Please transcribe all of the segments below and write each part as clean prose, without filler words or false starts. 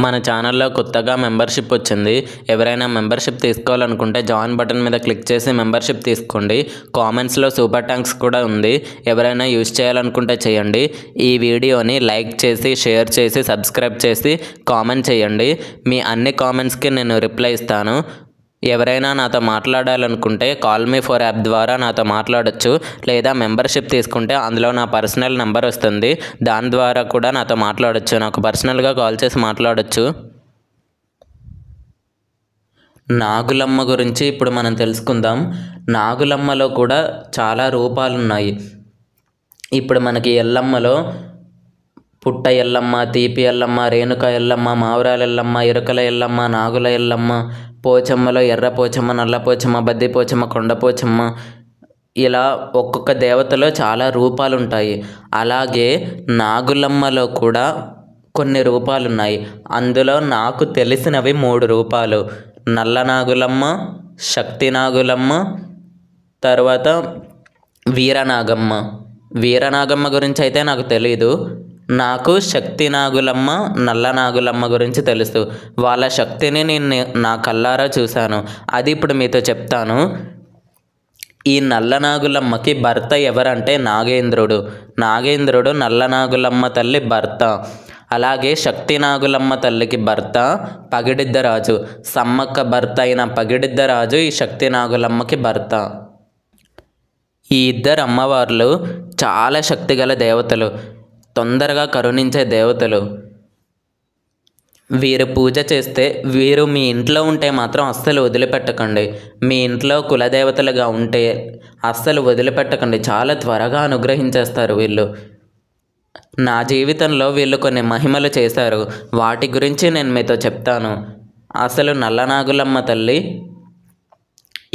మన ఛానల్లో కొత్తగా మెంబర్షిప్ వచ్చింది. ఎవరైనా మెంబర్షిప్ తీసుకోవాలనుకుంటే జాయిన్ బటన్ మీద క్లిక్ చేసి మెంబర్షిప్ తీసుకోండి. కామెంట్స్లో సూపర్ థ్యాంక్స్ కూడా ఉంది. ఎవరైనా యూజ్ చేయాలనుకుంటే చేయండి. ఈ వీడియోని లైక్ చేసి, షేర్ చేసి, సబ్స్క్రైబ్ చేసి కామెంట్ చేయండి. మీ అన్ని కామెంట్స్కి నేను రిప్లై ఇస్తాను. ఎవరైనా నాతో మాట్లాడాలనుకుంటే కాల్ మీ ఫర్ యాప్ ద్వారా నాతో మాట్లాడొచ్చు. లేదా మెంబర్షిప్ తీసుకుంటే అందులో నా పర్సనల్ నెంబర్ వస్తుంది. దాని ద్వారా కూడా నాతో మాట్లాడొచ్చు. నాకు పర్సనల్గా కాల్ చేసి మాట్లాడొచ్చు. నాగులమ్మ గురించి ఇప్పుడు మనం తెలుసుకుందాం. నాగులమ్మలో కూడా చాలా రూపాలు ఉన్నాయి. ఇప్పుడు మనకి ఎల్లమ్మలో పుట్ట ఎల్లమ్మ, తీపి ఎల్లమ్మ, రేణుక ఎల్లమ్మ, మావురాల ఎల్లమ్మ, ఇరుకల ఎల్లమ్మ, నాగుల ఎల్లమ్మ, పోచమ్మలో ఎర్ర పోచమ్మ, నల్ల పోచమ్మ, బద్ది పోచమ్మ, కొండ పోచమ్మ, ఇలా ఒక్కొక్క దేవతలో చాలా రూపాలు ఉంటాయి. అలాగే నాగులమ్మలో కూడా కొన్ని రూపాలు ఉన్నాయి. అందులో నాకు తెలిసినవి 3 రూపాలు: నల్ల నాగులమ్మ, శక్తి నాగులమ్మ, తర్వాత వీరనాగమ్మ. వీరనాగమ్మ గురించి అయితే నాకు తెలీదు. నాకు శక్తి నాగులమ్మ, నల్ల నాగులమ్మ గురించి తెలుసు. వాళ్ళ శక్తిని నేను నా కళ్ళారా చూశాను. అది ఇప్పుడు మీతో చెప్తాను. ఈ నల్ల నాగులమ్మకి భర్త ఎవరంటే నాగేంద్రుడు. నాగేంద్రుడు నల్ల నాగులమ్మ తల్లి భర్త. అలాగే శక్తి నాగులమ్మ తల్లికి భర్త పగిడిద్దరాజు. సమ్మక్క భర్త అయిన పగిడిద్దరాజు ఈ శక్తి నాగులమ్మకి భర్త. ఈ ఇద్దరు అమ్మవార్లు చాలా శక్తిగల దేవతలు, తొందరగా కరుణించే దేవతలు. వీరు పూజ చేస్తే, వీరు మీ ఇంట్లో ఉంటే మాత్రం అస్సలు వదిలిపెట్టకండి. మీ ఇంట్లో కులదేవతలుగా ఉంటే అస్సలు వదిలిపెట్టకండి. చాలా త్వరగా అనుగ్రహించేస్తారు వీళ్ళు. నా జీవితంలో వీళ్ళు కొన్ని మహిమలు చేశారు. వాటి గురించి నేను మీతో చెప్తాను. అసలు నల్లనాగులమ్మ తల్లి,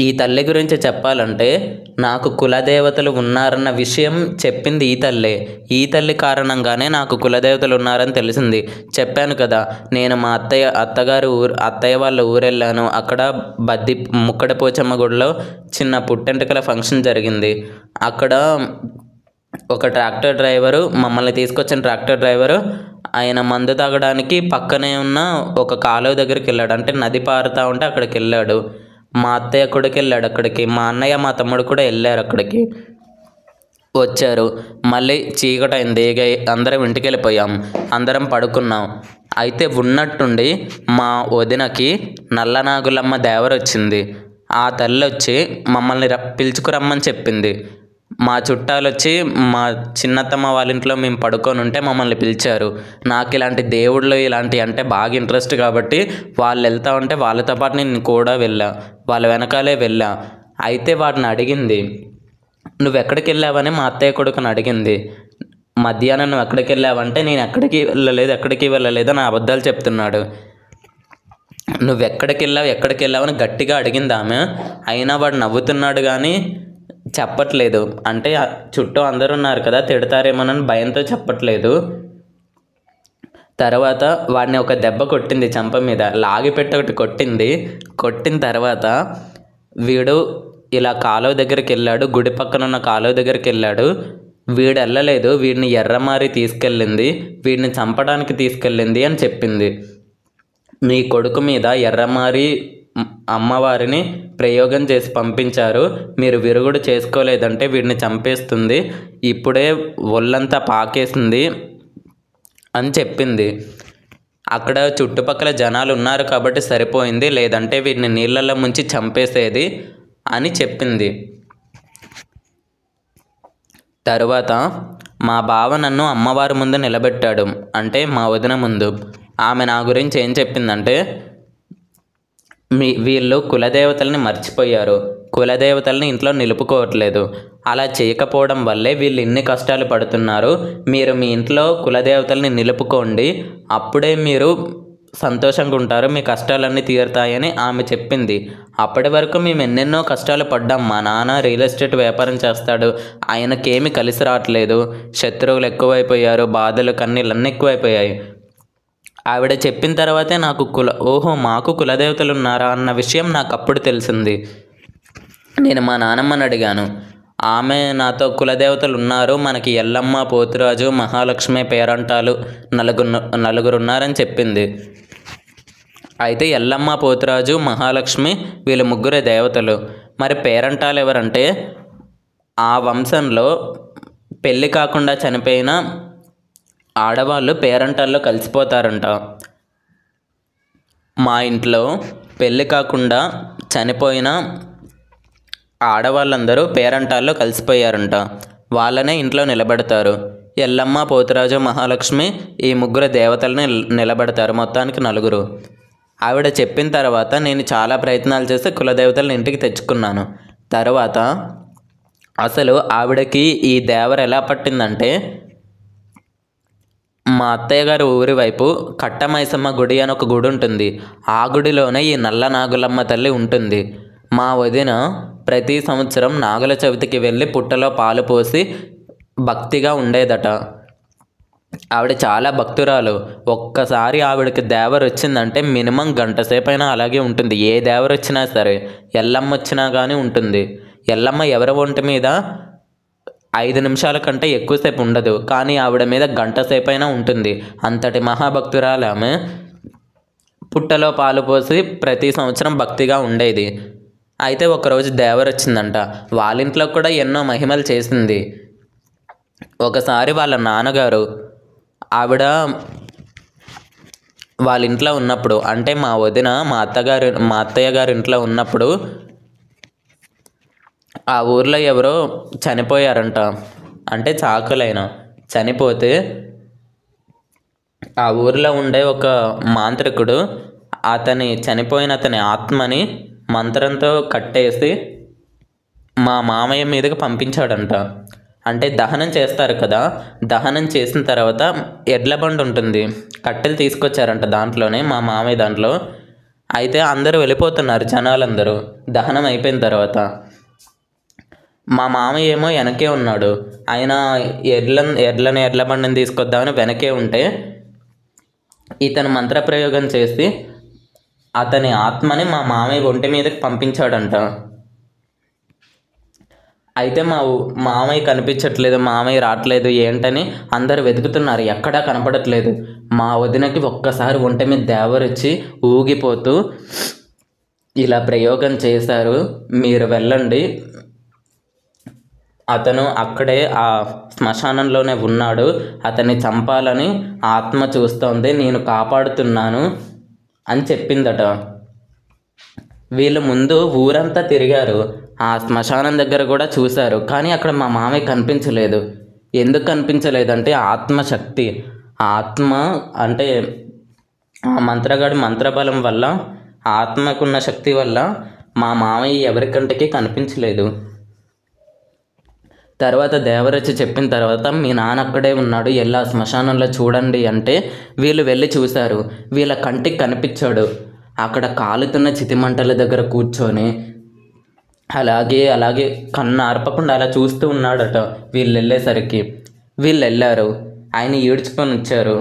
ఈ తల్లి గురించి చెప్పాలంటే నాకు కులదేవతలు ఉన్నారన్న విషయం చెప్పింది ఈ తల్లే. ఈ తల్లి కారణంగానే నాకు కులదేవతలు ఉన్నారని తెలిసింది. చెప్పాను కదా, నేను మా అత్తయ్య వాళ్ళ ఊరెళ్ళాను. అక్కడ ముక్కడ పోచమ్మ గుడిలో చిన్న పుట్టెంటుకల ఫంక్షన్ జరిగింది. అక్కడ ఒక ట్రాక్టర్ డ్రైవరు, మమ్మల్ని తీసుకొచ్చిన ట్రాక్టర్ డ్రైవరు, ఆయన మందు తాగడానికి పక్కనే ఉన్న ఒక కాలువ దగ్గరికి వెళ్ళాడు. అంటే నది పారుతూ ఉంటే అక్కడికి వెళ్ళాడు. మా అత్తయ్య కొడుకు వెళ్ళాడు అక్కడికి. మా అన్నయ్య, మా తమ్ముడు కూడా వెళ్ళారు అక్కడికి. వచ్చారు. మళ్ళీ చీకటైంది. అందరం ఇంటికి వెళ్ళిపోయాం. అందరం పడుకున్నాం. అయితే ఉన్నట్టుండి మా వదినకి నల్లనాగులమ్మ దేవర వచ్చింది. ఆ తల్లి వచ్చి మమ్మల్ని పిలుచుకురమ్మని చెప్పింది. మా చుట్టాలు వచ్చి మా చిన్నత్తమ్మ వాళ్ళ ఇంట్లో మేము పడుకొని ఉంటే మమ్మల్ని పిలిచారు. నాకు ఇలాంటి దేవుళ్ళు ఇలాంటి అంటే బాగా ఇంట్రెస్ట్ కాబట్టి వాళ్ళు వెళ్తా ఉంటే వాళ్ళతో పాటు నేను కూడా వెళ్ళా. వాళ్ళ వెనకాలే వెళ్ళా. అయితే వాటిని అడిగింది, నువ్వు ఎక్కడికి వెళ్ళావని మా అత్తయ్య కొడుకుని అడిగింది. మధ్యాహ్నం నువ్వు ఎక్కడికి వెళ్ళావంటే నేను ఎక్కడికి వెళ్ళలేదు అని అబద్ధాలు చెప్తున్నాడు. నువ్వు ఎక్కడికి వెళ్ళావని గట్టిగా అడిగింది ఆమె. అయినా వాడు నవ్వుతున్నాడు కానీ చెప్పట్లేదు. అంటే చుట్టూ అందరూ ఉన్నారు కదా, తిడతారేమోనని భయంతో చెప్పట్లేదు. తర్వాత వాడిని ఒక దెబ్బ కొట్టింది చెంప మీద. లాగిపెట్టి ఒకటి కొట్టింది. కొట్టిన తర్వాత వీడు ఇలా కాలువ దగ్గరికి వెళ్ళాడు. గుడి పక్కన ఉన్న కాలువ దగ్గరికి వెళ్ళాడు. వీడు వెళ్ళలేదు. వీడిని ఎర్రమారి తీసుకెళ్ళింది. వీడిని చంపడానికి తీసుకెళ్ళింది అని చెప్పింది. నీ కొడుకు మీద ఎర్రమారి అమ్మవారిని ప్రయోగం చేసి పంపించారు. మీరు విరుగుడు చేసుకోలేదంటే వీడిని చంపేస్తుంది. ఇప్పుడే ఒళ్ళంతా పాకేసింది అని చెప్పింది. అక్కడ చుట్టుపక్కల జనాలు ఉన్నారు కాబట్టి సరిపోయింది, లేదంటే వీడిని నీళ్ళల్లో ముంచి చంపేసేది అని చెప్పింది. తరువాత మా బావ నన్ను అమ్మవారి ముందు నిలబెట్టాడు. అంటే మా వదిన ముందు. ఆమె నా గురించి ఏం చెప్పిందంటే, వీళ్ళు కులదేవతల్ని మర్చిపోయారు. కులదేవతల్ని ఇంట్లో నిలుపుకోవట్లేదు. అలా చేయకపోవడం వల్లే వీళ్ళు ఇన్ని కష్టాలు పడుతున్నారు. మీరు మీ ఇంట్లో కులదేవతల్ని నిలుపుకోండి, అప్పుడే మీరు సంతోషంగా ఉంటారు, మీ కష్టాలన్నీ తీరుతాయని ఆమె చెప్పింది. అప్పటి వరకు మేము ఎన్నెన్నో కష్టాలు పడ్డాం. మా నాన్న రియల్ ఎస్టేట్ వ్యాపారం చేస్తాడు. ఆయనకేమీ కలిసి రావట్లేదు. శత్రువులు ఎక్కువైపోయారు. బాధలు, కన్నీళ్ళన్నీ ఎక్కువైపోయాయి. ఆవిడ చెప్పిన తర్వాతే నాకు మాకు కులదేవతలు ఉన్నారా అన్న విషయం నాకు అప్పుడు తెలిసింది. నేను మా నానమ్మని అడిగాను. ఆమె నాతో కులదేవతలు ఉన్నారు, మనకి ఎల్లమ్మ, పోతురాజు, మహాలక్ష్మి, పేరంటాలు నలుగురు ఉన్నారని చెప్పింది. అయితే ఎల్లమ్మ, పోతురాజు, మహాలక్ష్మి వీళ్ళు ముగ్గురే దేవతలు. మరి పేరంటాలు ఎవరంటే ఆ వంశంలో పెళ్ళి కాకుండా చనిపోయిన ఆడవాళ్ళు పేరంటాల్లో కలిసిపోతారంట. మా ఇంట్లో పెళ్ళి కాకుండా చనిపోయిన ఆడవాళ్ళందరూ పేరంటాల్లో కలిసిపోయారంట. వాళ్ళనే ఇంట్లో నిలబెడతారు. ఎల్లమ్మ, పోతురాజు, మహాలక్ష్మి ఈ ముగ్గురు దేవతలని నిలబెడతారు. మొత్తానికి నలుగురు. ఆవిడ చెప్పిన తర్వాత నేను చాలా ప్రయత్నాలు చేసి కులదేవతలను ఇంటికి తెచ్చుకున్నాను. తర్వాత అసలు ఆవిడకి ఈ దేవర ఎలా పట్టిందంటే, మా అత్తయ్య గారి ఊరి వైపు కట్టమైసమ్మ గుడి అని ఒక గుడి ఉంటుంది. ఆ గుడిలోనే ఈ నల్ల నాగులమ్మ తల్లి ఉంటుంది. మా వదిన ప్రతి సంవత్సరం నాగుల చవితికి వెళ్ళి పుట్టలో పాలు పోసి భక్తిగా ఉండేదట. ఆవిడ చాలా భక్తురాలు. ఒక్కసారి ఆవిడకి దేవర వచ్చిందంటే మినిమం గంట సేపైనా అలాగే ఉంటుంది. ఏ దేవర వచ్చినా సరే, ఎల్లమ్మ వచ్చినా కానీ ఉంటుంది. ఎల్లమ్మ ఎవరి ఒంటి మీద 5 నిమిషాల కంటే ఎక్కువసేపు ఉండదు, కానీ ఆవిడ మీద గంట సేపైనా ఉంటుంది. అంతటి మహాభక్తురాలు ఆమె. పుట్టలో పాలు పోసి ప్రతి సంవత్సరం భక్తిగా ఉండేది. అయితే ఒకరోజు దేవర వచ్చిందంట. వాళ్ళ ఇంట్లో కూడా ఎన్నో మహిమలు చేసింది. ఒకసారి వాళ్ళ నాన్నగారు ఆవిడ వాళ్ళ ఇంట్లో ఉన్నప్పుడు, అంటే మా వదిన మా అత్తయ్య గారి ఇంట్లో ఉన్నప్పుడు ఆ ఊర్లో ఎవరో చనిపోయారంట. అంటే చాకలైన చనిపోతే ఆ ఊర్లో ఉండే ఒక మాంత్రికుడు చనిపోయిన అతని ఆత్మని మంత్రంతో కట్టేసి మా మామయ్య మీదకి పంపించాడంట. అంటే దహనం చేస్తారు కదా, దహనం చేసిన తర్వాత ఎడ్ల బండి ఉంటుంది, కట్టెలు తీసుకొచ్చారంట దాంట్లోనే, మా మామయ్య దాంట్లో. అయితే అందరూ వెళ్ళిపోతున్నారు, జనాలందరూ దహనం అయిపోయిన తర్వాత. మా మామయ్య ఏమో వెనకే ఉన్నాడు. ఆయన ఎడ్ల బండిని తీసుకొద్దామని వెనకే ఉంటే ఇతను మంత్రప్రయోగం చేసి అతని ఆత్మని మా మామయ్య ఒంటి మీదకి పంపించాడంట. అయితే మామయ్య కనిపించట్లేదు, మామయ్య రావట్లేదు, ఏంటని అందరు వెతుకుతున్నారు, ఎక్కడా కనపడట్లేదు. మా వదినకి ఒక్కసారి ఒంటి మీద దేవరొచ్చి ఊగిపోతూ ఇలా ప్రయోగం చేశారు, మీరు వెళ్ళండి, అతను అక్కడే ఆ శ్మశానంలోనే ఉన్నాడు, అతన్ని చంపాలని ఆత్మ చూస్తోంది, నేను కాపాడుతున్నాను అని చెప్పిందట. వీళ్ళు ముందు ఊరంతా తిరిగారు, ఆ శ్మశానం దగ్గర కూడా చూశారు, కానీ అక్కడ మా మామయ్య కనిపించలేదు. ఎందుకు కనిపించలేదంటే ఆత్మశక్తి, ఆత్మ అంటే ఆ మంత్రగాడి మంత్రబలం వల్ల, ఆత్మకున్న శక్తి వల్ల మా మామయ్య ఎవరికంటికి కనిపించలేదు. తర్వాత దేవరచ్చి చెప్పిన తర్వాత మీ నాన్న అక్కడే ఉన్నాడు, వెళ్ళి ఆ శ్మశానంలో చూడండి అంటే వీళ్ళు వెళ్ళి చూశారు. వీళ్ళ కంటికి కనిపించాడు. అక్కడ కాలుతున్న చితిమంటల దగ్గర కూర్చొని అలాగే కన్ను ఆర్పకుండా అలా చూస్తూ ఉన్నాడట. వీళ్ళు వెళ్ళేసరికి వీళ్ళు వెళ్ళారు, ఆయన ఈడ్చుకొని వచ్చారు,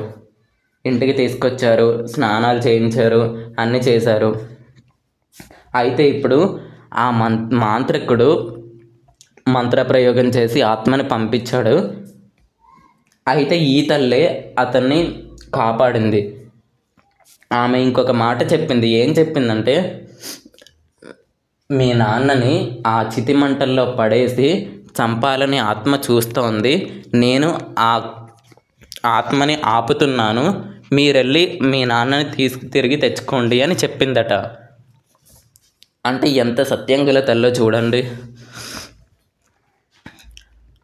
ఇంటికి తీసుకొచ్చారు, స్నానాలు చేయించారు, అన్నీ చేశారు. అయితే ఇప్పుడు ఆ మాంత్రికుడు మంత్రప్రయోగం చేసి ఆత్మని పంపించాడు. అయితే ఈ తల్లే అతన్ని కాపాడింది. ఆమె ఇంకొక మాట చెప్పింది. ఏం చెప్పిందంటే, మీ నాన్నని ఆ చితిమంటల్లో పడేసి చంపాలని ఆత్మ చూస్తోంది, నేను ఆ ఆత్మని ఆపుతున్నాను, మీరెళ్ళి మీ నాన్నని తిరిగి తెచ్చుకోండి అని చెప్పిందట. అంటే ఎంత సత్యం గల తల్లో చూడండి.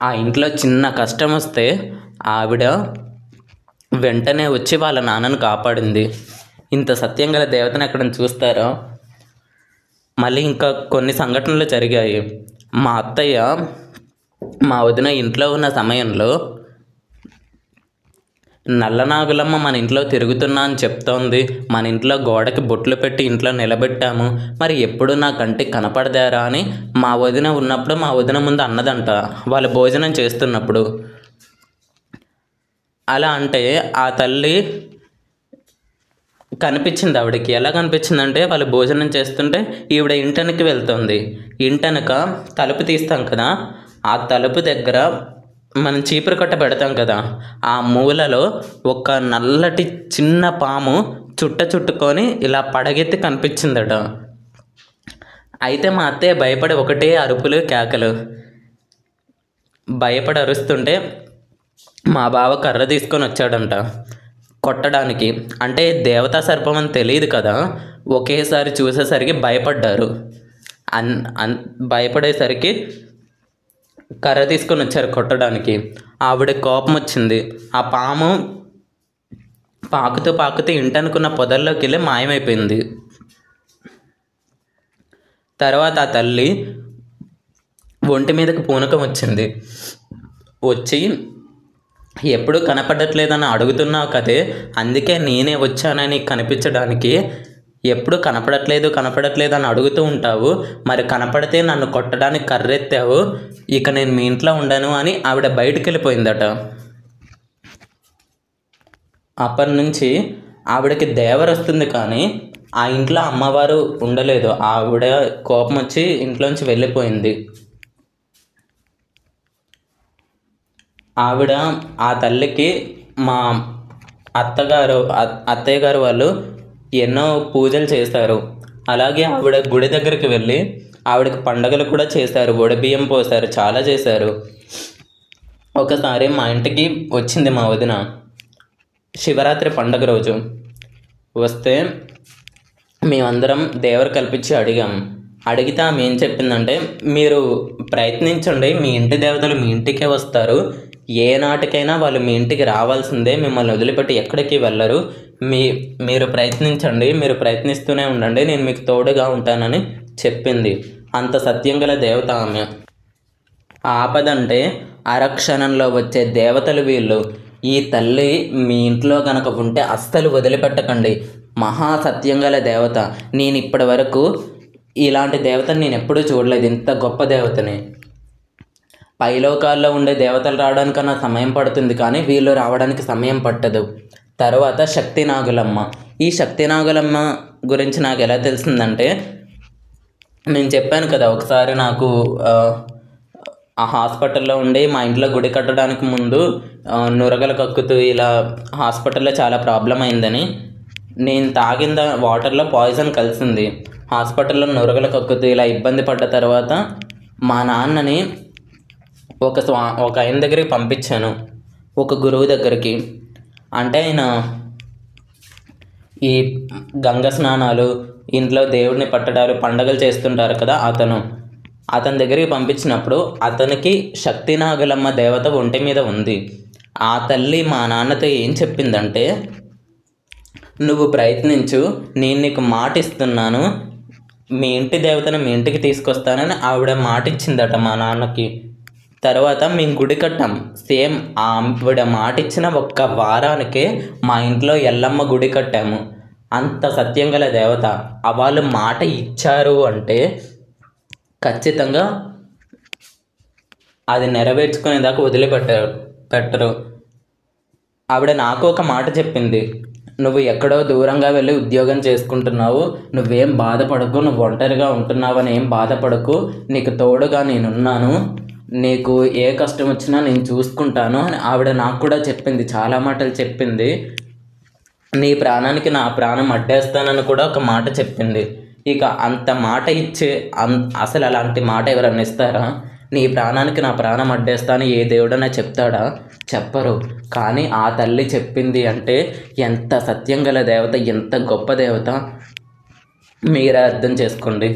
ఆ ఇంట్లో చిన్న కష్టం వస్తే ఆవిడ వెంటనే వచ్చి వాళ్ళ నాన్నను కాపాడింది. ఇంత సత్యం గల దేవతను ఎక్కడ చూస్తారో. మళ్ళీ ఇంకా కొన్ని సంఘటనలు జరిగాయి. మా అత్తయ్య మా వదిన ఇంట్లో ఉన్న సమయంలో నల్లనాగులమ్మ మన ఇంట్లో తిరుగుతున్నా అని చెప్తోంది, మన ఇంట్లో గోడకి బొట్లు పెట్టి ఇంట్లో నిలబెట్టాము, మరి ఎప్పుడు నా కంటికి కనపడదారా అని మా వదిన ఉన్నప్పుడు మా వదిన ముందు అన్నదంట, వాళ్ళు భోజనం చేస్తున్నప్పుడు. అలా అంటే ఆ తల్లి కనిపించింది ఆవిడకి. ఎలా కనిపించిందంటే, వాళ్ళు భోజనం చేస్తుంటే ఈవిడ ఇంటనికి వెళ్తుంది. ఇంటనక తలుపు తీస్తాం కదా, ఆ తలుపు దగ్గర మనం చీపురు కట్ట పెడతాం కదా, ఆ మూలలో ఒక నల్లటి చిన్న పాము చుట్టుకొని ఇలా పడగెత్తి కనిపించిందట. అయితే మా అత్తయ్య భయపడి ఒకటే అరుపులు కేకలు. భయపడి అరుస్తుంటే మా బావ కర్ర తీసుకొని వచ్చాడంట కొట్టడానికి. అంటే దేవతా సర్పం అని తెలియదు కదా, ఒకేసారి చూసేసరికి భయపడ్డారు. భయపడేసరికి కర్ర తీసుకొని వచ్చారు కొట్టడానికి. ఆవిడ కోపం వచ్చింది. ఆ పాము పాకుతూ ఇంటనుకున్న పొదల్లోకి వెళ్ళి మాయమైపోయింది. తర్వాత ఆ తల్లి ఒంటి మీదకి పూనకం వచ్చింది. వచ్చి ఎప్పుడు కనపడట్లేదని అడుగుతున్నావు కదే, అందుకే నేనే వచ్చానని కనిపించడానికి. ఎప్పుడు కనపడట్లేదు అని అడుగుతూ ఉంటావు, మరి కనపడితే నన్ను కొట్టడానికి కర్రెత్తావు, ఇక నేను మీ ఇంట్లో ఉండను అని ఆవిడ బయటికి వెళ్ళిపోయిందట. అప్పటి నుంచి ఆవిడకి దేవర వస్తుంది కానీ ఆ ఇంట్లో అమ్మవారు ఉండలేదు. ఆవిడ కోపం వచ్చి ఇంట్లోంచి వెళ్ళిపోయింది. ఆవిడ ఆ తల్లికి మా అత్తయ్య గారు వాళ్ళు ఎన్నో పూజలు చేశారు. అలాగే ఆవిడ గుడి దగ్గరికి వెళ్ళి ఆవిడకి పండగలు కూడా చేశారు, బియ్యం పోశారు, చాలా చేశారు. ఒకసారి మా ఇంటికి వచ్చింది మా వదిన, శివరాత్రి పండగ రోజు వస్తే మేమందరం దేవరు కల్పించి అడిగితే ఆమె ఏం చెప్పిందంటే, మీరు ప్రయత్నించండి, మీ ఇంటి దేవతలు మీ ఇంటికే వస్తారు, ఏ నాటికైనా వాళ్ళు మీ ఇంటికి రావాల్సిందే, మిమ్మల్ని వదిలిపెట్టి ఎక్కడికి వెళ్ళరు, మీరు ప్రయత్నించండి, మీరు ప్రయత్నిస్తూనే ఉండండి, నేను మీకు తోడుగా ఉంటానని చెప్పింది. అంత సత్యం గల దేవత ఆమె. ఆపదంటే అరక్షణంలో వచ్చే దేవతలు వీళ్ళు. ఈ తల్లి మీ ఇంట్లో కనుక ఉంటే అస్సలు వదిలిపెట్టకండి. మహాసత్యం గల దేవత. నేను ఇప్పటి వరకు ఇలాంటి దేవతని నేను ఎప్పుడూ చూడలేదు, ఇంత గొప్ప దేవతని. పైలోకాల్లో ఉండే దేవతలు రావడానికన్నా సమయం పడుతుంది కానీ వీళ్ళు రావడానికి సమయం పట్టదు. తర్వాత శక్తి నాగులమ్మ. ఈ శక్తి నాగులమ్మ గురించి నాకు ఎలా తెలిసిందంటే, నేను చెప్పాను కదా ఒకసారి నాకు ఆ హాస్పిటల్లో ఉండి మా ఇంట్లో గుడి కట్టడానికి ముందు నురగలు కక్కుతూ ఇలా హాస్పిటల్లో చాలా ప్రాబ్లం అయిందని. నేను తాగిన వాటర్లో పాయిజన్ కలిసింది. హాస్పిటల్లో నురగలు కక్కుతూ ఇలా ఇబ్బంది పడ్డ తర్వాత మా నాన్నని ఒక ఆయన దగ్గరికి పంపించాను, ఒక గురువు దగ్గరికి. అంటే ఆయన ఈ గంగ స్నానాలు, ఇంట్లో దేవుడిని పట్టడాలు, పండగలు చేస్తుంటారు కదా, అతని దగ్గరికి పంపించినప్పుడు అతనికి శక్తి నాగులమ్మ దేవత ఒంటి మీద ఉంది. ఆ తల్లి మా నాన్నతో ఏం చెప్పిందంటే, నువ్వు ప్రయత్నించు, నేను నీకు మాట ఇస్తున్నాను, మీ ఇంటి దేవతను మీ ఇంటికి తీసుకొస్తానని ఆవిడ మాట ఇచ్చిందట మా నాన్నకి. తర్వాత మేము గుడి కట్టాం. సేమ్ ఆవిడ మాట ఇచ్చిన ఒక్క వారానికే మా ఇంట్లో ఎల్లమ్మ గుడి కట్టాము. అంత సత్యం గల దేవత. వాళ్ళు మాట ఇచ్చారు అంటే ఖచ్చితంగా అది నెరవేర్చుకునేదాకా పెట్టరు. ఆవిడ నాకు ఒక మాట చెప్పింది, నువ్వు ఎక్కడో దూరంగా వెళ్ళి ఉద్యోగం చేసుకుంటున్నావు, నువ్వేం బాధపడకు, నువ్వు ఒంటరిగా ఉంటున్నావని ఏం బాధపడకు, నీకు తోడుగా నేనున్నాను, నీకు ఏ కష్టం వచ్చినా నేను చూసుకుంటాను అని ఆవిడ నాకు కూడా చెప్పింది. చాలా మాటలు చెప్పింది. నీ ప్రాణానికి నా ప్రాణం అడ్డేస్తానని కూడా ఒక మాట చెప్పింది. ఇక అంత మాట ఇచ్చే అసలు అలాంటి మాట ఎవరన్నా ఇస్తారా? నీ ప్రాణానికి నా ప్రాణం అడ్డేస్తాను ఏ దేవుడన్నా చెప్తాడా? చెప్పరు. కానీ ఆ తల్లి చెప్పింది అంటే ఎంత సత్యం గల దేవత, ఎంత గొప్ప దేవత మీరే అర్థం చేసుకోండి.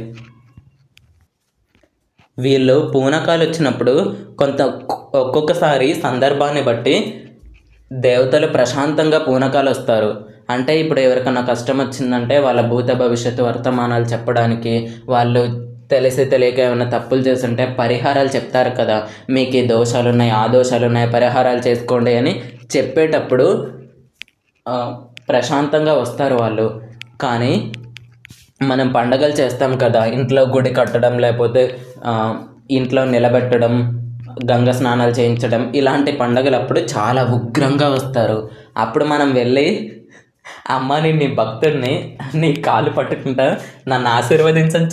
వీళ్ళు పూనకాలు వచ్చినప్పుడు ఒక్కొక్కసారి సందర్భాన్ని బట్టి దేవతలు ప్రశాంతంగా పూనకాలు వస్తారు. అంటే ఇప్పుడు ఎవరికన్నా కష్టం వచ్చిందంటే వాళ్ళ భూత భవిష్యత్తు వర్తమానాలు చెప్పడానికి, వాళ్ళు తెలియక ఏమైనా తప్పులు చేస్తుంటే పరిహారాలు చెప్తారు కదా, మీకు ఈ దోషాలు ఉన్నాయి, ఆ దోషాలు ఉన్నాయి, పరిహారాలు చేసుకోండి అని చెప్పేటప్పుడు ప్రశాంతంగా వస్తారు వాళ్ళు. కానీ మనం పండగలు చేస్తాం కదా, ఇంట్లో గుడి కట్టడం, లేకపోతే ఇంట్లో నిలబెట్టడం, గంగ స్నానాలు చేయించడం, ఇలాంటి పండగలప్పుడు చాలా ఉగ్రంగా వస్తారు. అప్పుడు మనం వెళ్ళి, అమ్మ నేను నీ భక్తుడిని, నీ కాలు పట్టుకుంటా, నన్ను ఆశీర్వదించని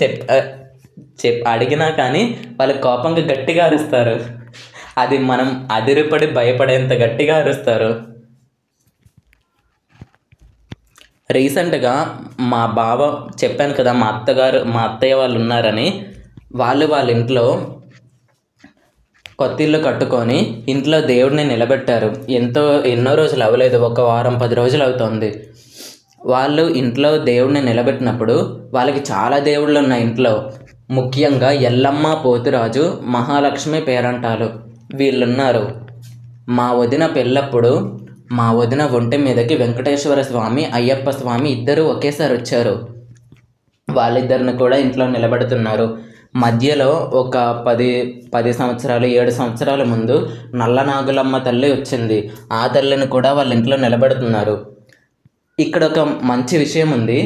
అడిగినా కానీ వాళ్ళు కోపంగా గట్టిగా అరుస్తారు. అది మనం అదిరిపడి భయపడేంత గట్టిగా అరుస్తారు. రీసెంట్గా మా బావ, చెప్పాను కదా మా అత్తయ్య వాళ్ళు ఉన్నారని, వాళ్ళ ఇంట్లో కొత్త ఇల్లు కట్టుకొని ఇంట్లో దేవుడిని నిలబెట్టారు. ఎన్నో రోజులు అవ్వలేదు, ఒక వారం 10 రోజులు అవుతుంది. వాళ్ళు ఇంట్లో దేవుడిని నిలబెట్టినప్పుడు వాళ్ళకి చాలా దేవుళ్ళు ఉన్నాయి ఇంట్లో. ముఖ్యంగా ఎల్లమ్మ, పోతురాజు, మహాలక్ష్మి, పేరంటాలు వీళ్ళున్నారు. మా వదిన పెళ్ళప్పుడు మా వదిన ఒంటి మీదకి వెంకటేశ్వర స్వామి, అయ్యప్ప స్వామి ఇద్దరు ఒకేసారి వచ్చారు. వాళ్ళిద్దరిని కూడా ఇంట్లో నిలబెడుతున్నారు. మధ్యలో ఒక 10 సంవత్సరాలు 7 సంవత్సరాల ముందు నల్లనాగులమ్మ తల్లి వచ్చింది. ఆ తల్లిని కూడా వాళ్ళ ఇంట్లో నిలబెడుతున్నారు. ఇక్కడ ఒక మంచి విషయం ఉంది.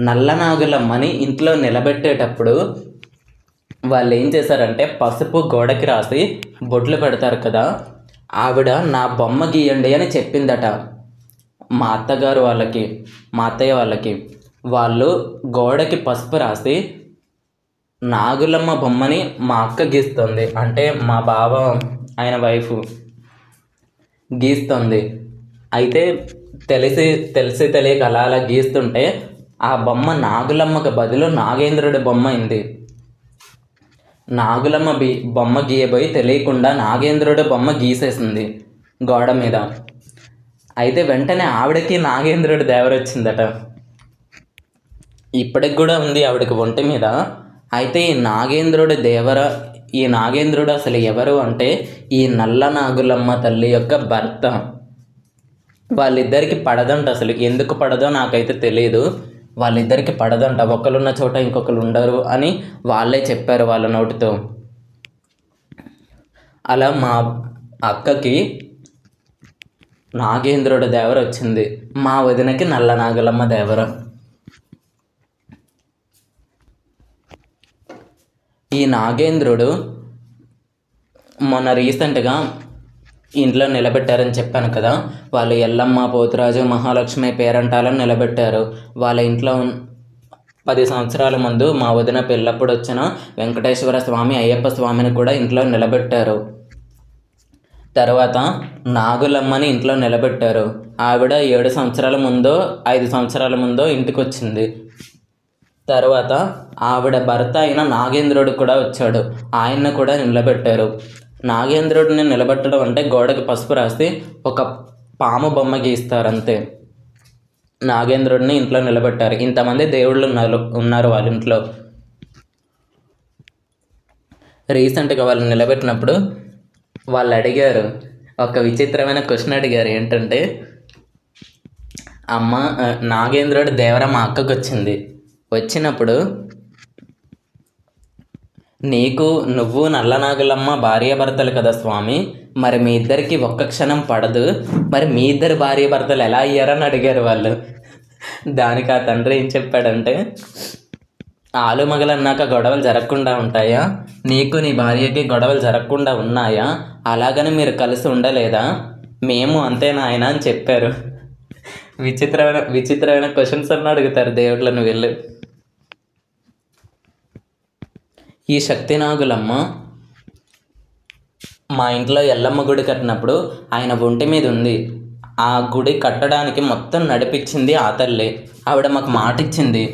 నల్లనాగులమ్మని ఇంట్లో నిలబెట్టేటప్పుడు వాళ్ళు ఏం చేశారంటే, పసుపు గోడకి రాసి బొట్లు పెడతారు కదా, ఆవిడ నా బొమ్మ గీయండి అని చెప్పిందట మా అత్తయ్య వాళ్ళకి. వాళ్ళు గోడకి పసుపు రాసి నాగులమ్మ బొమ్మని మా అక్క గీస్తుంది, అంటే మా బావ ఆయన వైఫ్ గీస్తుంది. అయితే తెలిసి తెలియక అలా గీస్తుంటే ఆ బొమ్మ నాగులమ్మకు బదులు నాగేంద్రుడి బొమ్మ అయింది. నాగులమ్మ బొమ్మ గీయబోయి తెలియకుండా నాగేంద్రుడి బొమ్మ గీసేసింది గోడ మీద. అయితే వెంటనే ఆవిడకి నాగేంద్రుడి దేవర వచ్చిందట. ఇప్పటికి కూడా ఉంది ఆవిడకి ఒంటి మీద. అయితే ఈ నాగేంద్రుడు అసలు ఎవరు అంటే, ఈ నల్ల నాగులమ్మ తల్లి యొక్క భర్త. వాళ్ళిద్దరికి పడదంట. అసలు ఎందుకు పడదో నాకైతే తెలియదు. వాళ్ళిద్దరికి పడదంట, ఒకరున్న చోట ఇంకొకరు ఉండరు అని వాళ్ళే చెప్పారు వాళ్ళ నోటితో. అలా మా అక్కకి నాగేంద్రుడి దేవర వచ్చింది, మా వదినకి నల్ల నాగులమ్మ దేవర. ఈ నాగేంద్రుడు మొన్న రీసెంట్గా ఇంట్లో నిలబెట్టారని చెప్పాను కదా, వాళ్ళు ఎల్లమ్మ, పోతురాజు, మహాలక్ష్మి, పేరంటాలను నిలబెట్టారు. వాళ్ళ ఇంట్లో 10 సంవత్సరాల ముందు మా వదిన పెళ్ళప్పుడు వచ్చిన వెంకటేశ్వర స్వామి, అయ్యప్ప స్వామిని కూడా ఇంట్లో నిలబెట్టారు. తర్వాత నాగులమ్మని ఇంట్లో నిలబెట్టారు. ఆవిడ 7 సంవత్సరాల ముందో 5 సంవత్సరాల ముందో ఇంటికి వచ్చింది. తర్వాత ఆవిడ భర్త అయిన నాగేంద్రుడు కూడా వచ్చాడు, ఆయన్ని కూడా నిలబెట్టారు. నాగేంద్రుడిని నిలబెట్టడం అంటే గోడకి పసుపు రాసి ఒక పాము బొమ్మ గీస్తారు అంతే. నాగేంద్రుడిని ఇంట్లో నిలబెట్టారు. ఇంతమంది దేవుళ్ళు ఉన్నారు వాళ్ళ ఇంట్లో. రీసెంట్గా వాళ్ళు నిలబెట్టినప్పుడు వాళ్ళు అడిగారు, ఒక విచిత్రమైన క్వశ్చన్ అడిగారు. ఏంటంటే, అమ్మ, నాగేంద్రుడి దేవర మా అక్కకు వచ్చినప్పుడు నువ్వు నల్లనాగులమ్మ భార్యాభర్తలు కదా స్వామి, మరి మీ ఇద్దరికి ఒక్క క్షణం పడదు, మరి మీ ఇద్దరు భార్యాభర్తలు ఎలా అయ్యారని అడిగారు వాళ్ళు. దానికి ఆ తండ్రి ఏం చెప్పాడంటే, ఆలుమగలన్నాక గొడవలు జరగకుండా ఉంటాయా? నీకు నీ భార్యకి గొడవలు జరగకుండా ఉన్నాయా? అలాగని మీరు కలిసి ఉండలేదా? మేము అంతేనా ఆయన అని చెప్పారు. విచిత్రమైన క్వశ్చన్స్ అన్న అడుగుతారు దేవుళ్ళను వీళ్ళు. ఈ శక్తి నాగులమ్మ మా ఇంట్లో ఎల్లమ్మ గుడి కట్టినప్పుడు ఆయన ఒంటి మీద ఉంది. ఆ గుడి కట్టడానికి మొత్తం నడిపించింది ఆ తల్లి. ఆవిడ మాకు మాట ఇచ్చింది.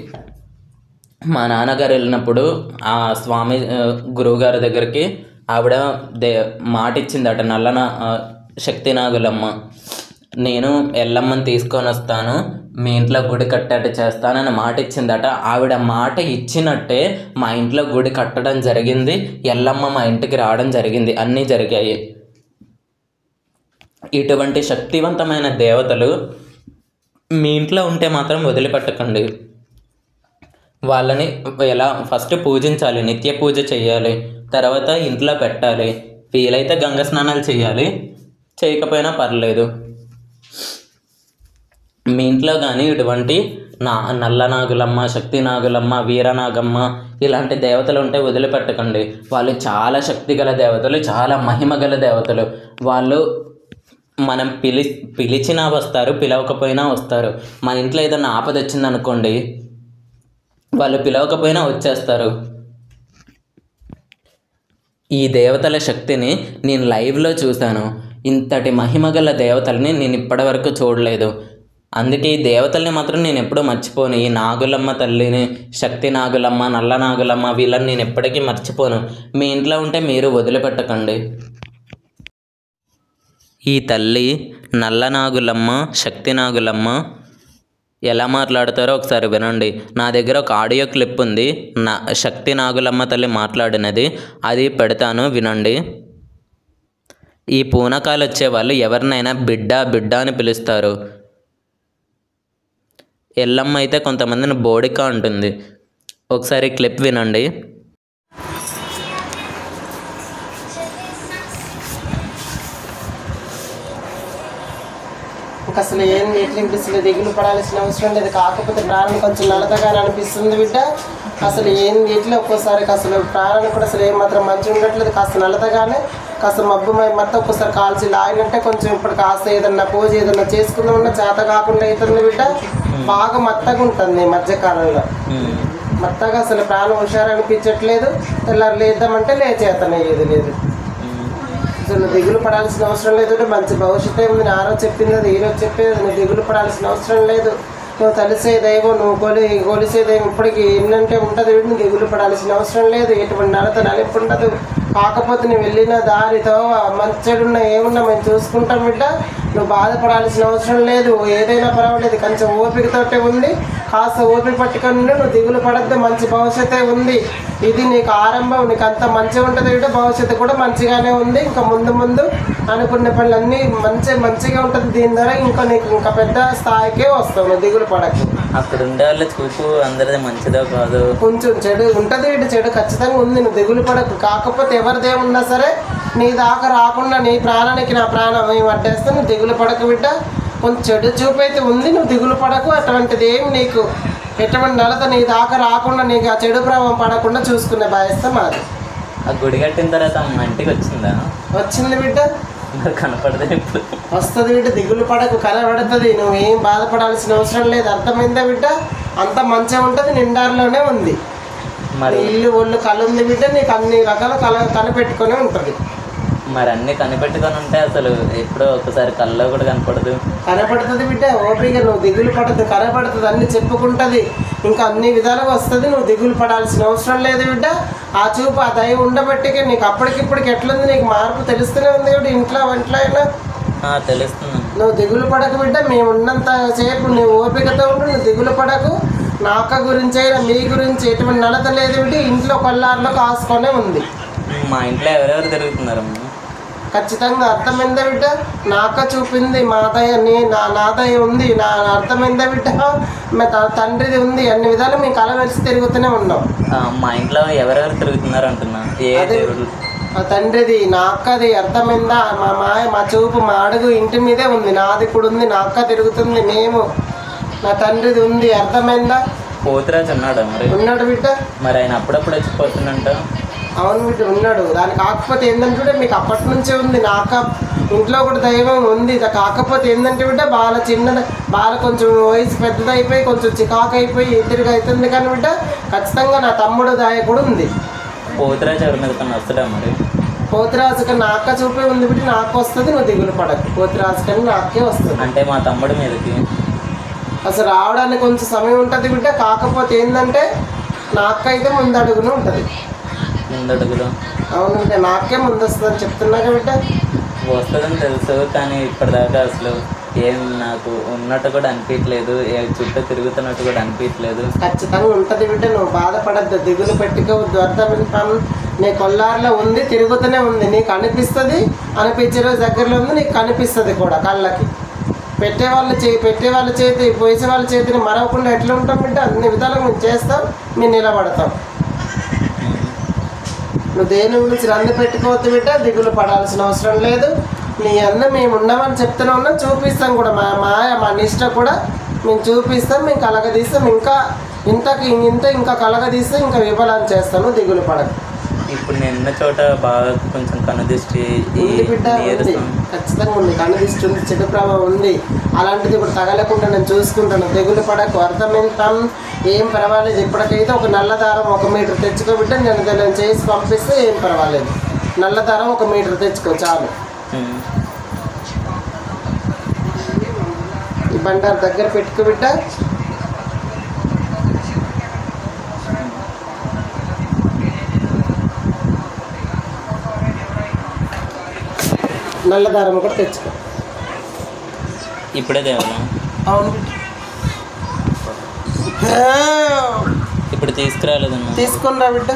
మా నాన్నగారు వెళ్ళినప్పుడు ఆ స్వామి గురువుగారి దగ్గరికి ఆవిడ మాట ఇచ్చిందట, శక్తి నాగులమ్మ, నేను ఎల్లమ్మని తీసుకొని వస్తాను, మీ ఇంట్లో గుడి కట్టేట్టు చేస్తానని మాట ఇచ్చిందట. ఆవిడ మాట ఇచ్చినట్టే మా ఇంట్లో గుడి కట్టడం జరిగింది, ఎల్లమ్మ మా ఇంటికి రావడం జరిగింది, అన్నీ జరిగాయి. ఇటువంటి శక్తివంతమైన దేవతలు మీ ఇంట్లో ఉంటే మాత్రం వదిలిపెట్టకండి. వాళ్ళని ఫస్ట్ పూజించాలి, నిత్య పూజ చేయాలి, తర్వాత ఇంట్లో పెట్టాలి, వీలైతే గంగ స్నానాలు చేయాలి, చేయకపోయినా పర్లేదు. మీ ఇంట్లో కానీ ఇటువంటి నల్లనాగులమ్మ, శక్తి నాగులమ్మ, వీరనాగమ్మ ఇలాంటి దేవతలు ఉంటే వదిలిపెట్టకండి. వాళ్ళు చాలా శక్తి గల దేవతలు, చాలా మహిమ గల దేవతలు. వాళ్ళు మనం పిలిచినా వస్తారు, పిలవకపోయినా వస్తారు. మన ఇంట్లో ఏదైనా ఆపద వచ్చిందనుకోండి, వాళ్ళు పిలవకపోయినా వచ్చేస్తారు. ఈ దేవతల శక్తిని నేను లైవ్లో చూశాను. ఇంతటి మహిమగల దేవతల్ని నేను ఇప్పటివరకు చూడలేదు. అందుకే ఈ దేవతల్ని మాత్రం నేను ఎప్పుడూ మర్చిపోను. ఈ నాగులమ్మ తల్లిని, శక్తి నాగులమ్మ, నల్ల నాగులమ్మ, వీళ్ళని నేను ఎప్పటికీ మర్చిపోను. మీ ఇంట్లో ఉంటే మీరు వదిలిపెట్టకండి. ఈ తల్లి నల్ల నాగులమ్మ, శక్తి నాగులమ్మ ఎలా మాట్లాడతారో ఒకసారి వినండి. నా దగ్గర ఒక ఆడియో క్లిప్ ఉంది, శక్తి నాగులమ్మ తల్లి మాట్లాడినది, అది పెడతాను, వినండి. ఈ పూనకాలు వచ్చేవాళ్ళు ఎవరినైనా బిడ్డ బిడ్డ అని పిలుస్తారు. ఎల్లమ్మ అయితే కొంతమందిని బోడిక అంటుంది. ఒకసారి క్లిప్ వినండి. అసలు ఏం ఎట్లా దిగులు పడాల్సిన అవసరం లేదు. కాకపోతే ప్రాణం కొంచెం నలతగా అనిపిస్తుంది బిడ్డ. అసలు ఏం ఎట్లా ఒక్కోసారి అసలు ప్రాణానికి కూడా అసలు ఏమాత్రం మంచిగా ఉండట్లేదు. కాస్త నలతగానే కాస్త మబ్బు మొత్తం ఒక్కోసారి కాల్చి లాగినట్టే కొంచెం ఇప్పుడు కాస్త ఏదన్నా పూజ ఏదన్నా చేసుకుందామన్నా చేత కాకుండా అవుతుంది బిడ్డ. బాగా మత్తగా ఉంటుంది మధ్యకాలంలో. మత్తగా అసలు ప్రాణం హుషారు అనిపించట్లేదు. తెల్లారు లేద్దామంటే లేచేతనయ్యేది లేదు. అసలు దిగులు పడాల్సిన అవసరం లేదు. మంచి భవిష్యత్తు ఉంది. ఆ రోజు చెప్పింది అది, ఈరోజు చెప్పేది. నువ్వు దిగులు పడాల్సిన అవసరం లేదు. నువ్వు తలిసే దైవం, నువ్వు కొలిసే దైవం ఇప్పటికి ఎన్నంటే ఉంటుంది. నువ్వు దిగులు పడాల్సిన అవసరం లేదు. ఎటువంటి నలిపి ఉండదు. కాకపోతే నువ్వు వెళ్ళిన దారితో మంచిడున్న ఏమున్నా మేము చూసుకుంటాం బిడ్డ. నువ్వు బాధపడాల్సిన అవసరం లేదు. ఏదైనా పర్వాలేదు, కొంచెం ఓపికతోటే ఉంది. కాస్త ఓపిక పట్టుకొని నువ్వు దిగులు పడద్దు. మంచి భవిష్యత్తే ఉంది. ఇది నీకు ఆరంభం. నీకు అంత మంచిగా ఉంటుంది బిడ్డ. భవిష్యత్తు కూడా మంచిగానే ఉంది. ఇంకా ముందు ముందు అనుకునే పనులన్నీ మంచిగా ఉంటుంది. దీని ద్వారా ఇంకా పెద్ద స్థాయికే వస్తావు. నువ్వు దిగులు పడకు. అక్కడ ఉండే వాళ్ళ చూపు అందరిది మంచిదో కాదు, కొంచెం చెడు ఉంటుంది బిడ్డ. చెడు ఖచ్చితంగా ఉంది. నువ్వు దిగులు పడకు. కాకపోతే ఎవరిదేమున్నా సరే నీ దాకా రాకుండా, నీ ప్రాణానికి నా ప్రాణం ఏమి అడ్డేస్తే నువ్వు దిగులు పడకు బిడ్డ. కొంచెం చెడు చూపు అయితే ఉంది. నువ్వు దిగులు పడకు. అటువంటిది ఏమి నీకు ఎటువంటి నలత నీ దాకా రాకుండా, నీకు ఆ చెడు ప్రభావం పడకుండా చూసుకునే బాధ్యత మాది. ఆ గుడి కట్టిన తర్వాత మా ఇంటికి వచ్చిందా? వచ్చింది బిడ్డ. కనపడదు. ఇప్పుడు వస్తుంది బిడ్డ. దిగులు పడకు, కనబడుతుంది. నువ్వేం బాధపడాల్సిన అవసరం లేదు. అర్థమైందా బిడ్డ? అంత మంచిగా ఉంటుంది. నిండారులోనే ఉంది. మరి ఇల్లు ఒళ్ళు కళ్ళు ఉంది బిడ్డ. నీకు అన్ని రకాల కనిపెట్టుకునే ఉంటుంది. మరి అన్ని కనిపెట్టుకొని ఉంటే అసలు ఎప్పుడో ఒకసారి కళ్ళలో కూడా కనపడుతుంది బిడ్డ. ఓపిక నువ్వు దిగులు పడదు. కనపడుతుంది, అన్ని చెప్పుకుంటుంది. ఇంకా అన్ని విధాలుగా వస్తుంది. నువ్వు దిగులు పడాల్సిన అవసరం లేదు బిడ్డ. ఆ చూపు, ఆ దయ ఉండబట్టికే నీకు అప్పటికిప్పటికి ఎట్లుంది, నీకు మార్పు తెలుస్తూనే ఉంది బిడ్డ. ఇంట్లో అయినా తెలుస్తుంది. నువ్వు దిగులు పడకు బిడ్డ. మేము ఉన్నంత సేపు నువ్వు ఓపికతో ఉండు. నువ్వు దిగులు పడకు. నా అక్క గురించి అయినా మీ గురించి ఎటువంటి నలత లేదు బిడ్డ. ఇంట్లో కొల్లారులో కాసుకొనే ఉంది. మా ఇంట్లో ఎవరెవరు తిరుగుతున్నారమ్మా? ఖచ్చితంగా అర్థమైందా బిడ్డ? నా అక్క చూపింది మా దయ, నా దయ ఉంది. నా అర్థమైందా బిడ్డ? తండ్రిది ఉంది. అన్ని విధాలు మేము కలవెలిసి తిరుగుతూనే ఉన్నాం. మా ఇంట్లో ఎవరెవరు తిరుగుతున్నారు అంటున్నా? మా తండ్రిది, నా అక్కది. అర్థమైందా? మా చూపు, మా అడుగు ఇంటి మీదే ఉంది. నాది కూడా ఉంది. నా అక్క తిరుగుతుంది. మేము, నా తండ్రిది ఉంది. అర్థమైందా? పోతురాజు ఉన్నాడా? మరి ఉన్నాడు బిడ్డ. మరి ఆయన అప్పుడప్పుడు వచ్చిపోతుందంట. అవును బిడ్డ, ఉన్నాడు. దాని కాకపోతే ఏంటంటే మీకు అప్పటి నుంచే ఉంది. నా అక్క ఇంట్లో కూడా దైవం ఉంది. కాకపోతే ఏంటంటే బిడ్డ బాల కొంచెం వయసు పెద్దదైపోయి కొంచెం చికాకు అయిపోయి ఎదురుగా అవుతుంది. కానీ బిడ్డ ఖచ్చితంగా నా తమ్ముడు దయ కూడా ఉంది. పోతురాజు ఎవరి మీద కన్నా వస్తాడా? మరి పోతురాజు కన్నా నా అక్క చూపే ఉంది బిడ్డ. నాకు వస్తుంది. నువ్వు దిగులు పడకు. పోతురాజు కన్నా నాకే వస్తుంది. అంటే మా తమ్ముడి మీదకి అసలు రావడానికి కొంచెం సమయం ఉంటుంది బిడ్డ. కాకపోతే ఏంటంటే నా అక్క అయితే ముందడుగునే ఉంటుంది. ముందడుగులో? అవునంటే నాకే ముందు వస్తుందని చెప్తున్నాగా బిడ్డ. వస్తుందని తెలుసు, కానీ ఇప్పటిదాకా అసలు ఏం నాకు ఉన్నట్టు కూడా అనిపించలేదు. చుట్టూ తిరుగుతున్నట్టు కూడా అనిపించలేదు. ఖచ్చితంగా ఉంటుంది బిడ్డ. నువ్వు బాధపడద్దు, దిగులు పెట్టుకోవద్దు. అర్థం నీ కొల్లారులో ఉంది, తిరుగుతూనే ఉంది. నీకు అనిపిస్తుంది, అనిపించే రోజు దగ్గరలో ఉంది. నీకు కనిపిస్తుంది కూడా కళ్ళకి. పెట్టేవాళ్ళ చేతి, పోసే వాళ్ళ చేతిని మరవకుండా ఎట్లా ఉంటాం బిడ్డ? అన్ని విధాలుగా మేము చేస్తాం, మేము నిలబడతాం. నువ్వు దేని గురించి రంది పెట్టుకోవద్దు బిడ్డ. దిగులు పడాల్సిన అవసరం లేదు. నీ అన్న మేము ఉన్నామని చెప్తూనే ఉన్నాం. చూపిస్తాం కూడా. మా నిష్ట కూడా మేము చూపిస్తాం. మేము కలగదీస్తాం. ఇంకా కలగదీస్తాం. ఇంకా విఫలం చేస్తాను. దిగులు పడకు. ఇప్పుడు నేను ఉన్న చోట బాగా కొంచెం కనుదిష్టి ఉంది బిడ్డ. ఉంది, ఖచ్చితంగా ఉంది. కనుదిష్టి ఉంది, చెడు ప్రభావం ఉంది. అలాంటిది ఇప్పుడు తగలకుండా నేను చూసుకుంటాను. దిగులు పడకు. అర్థమేంటాం? ఏం పర్వాలేదు. ఇప్పటికైతే ఒక నల్ల దారం 1 మీటర్ తెచ్చుకో బిడ్డ. నేను చేసి పంపిస్తే ఏం పర్వాలేదు. నల్ల దారం 1 మీటర్ తెచ్చుకో చాలు. ఈ బండారు దగ్గర పెట్టుకో బిడ్డ. నల్ల దారం కూడా తెచ్చుకో. ఇప్పుడే తేవాలా? అవును ఇప్పుడు తీసుకురాలేదన్నా. తీసుకున్నా బిడ్డ.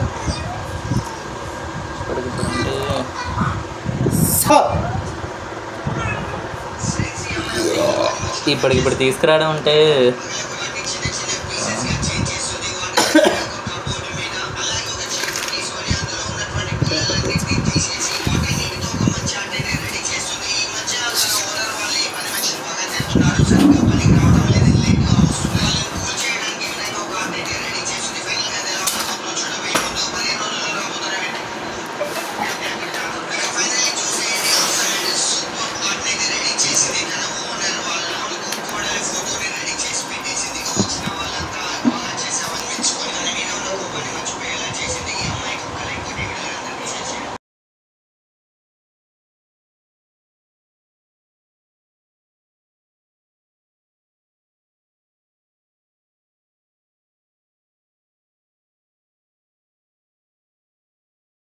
ఇప్పటికిప్పుడు తీసుకురావడం అంటే